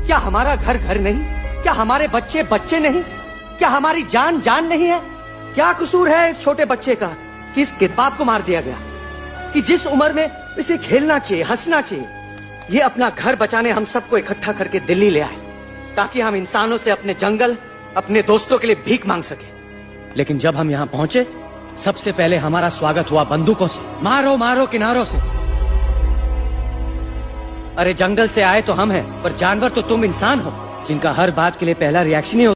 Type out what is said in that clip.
क्या हमारा घर घर नहीं? क्या हमारे बच्चे बच्चे नहीं? क्या हमारी जान जान नहीं है? क्या कसूर है इस छोटे बच्चे का कि इस किताब को मार दिया गया? कि जिस उम्र में इसे खेलना चाहिए, हंसना चाहिए, ये अपना घर बचाने हम सबको इकट्ठा करके दिल्ली ले आए ताकि हम इंसानों से अपने जंगल, अपने दोस्तों के लिए भीख मांग सके। लेकिन जब हम यहाँ पहुंचे, सबसे पहले हमारा स्वागत हुआ बंदूकों से। मारो मारो किनारों से। अरे जंगल से आए तो हम हैं, पर जानवर तो तुम इंसान हो, जिनका हर बात के लिए पहला रिएक्शन ही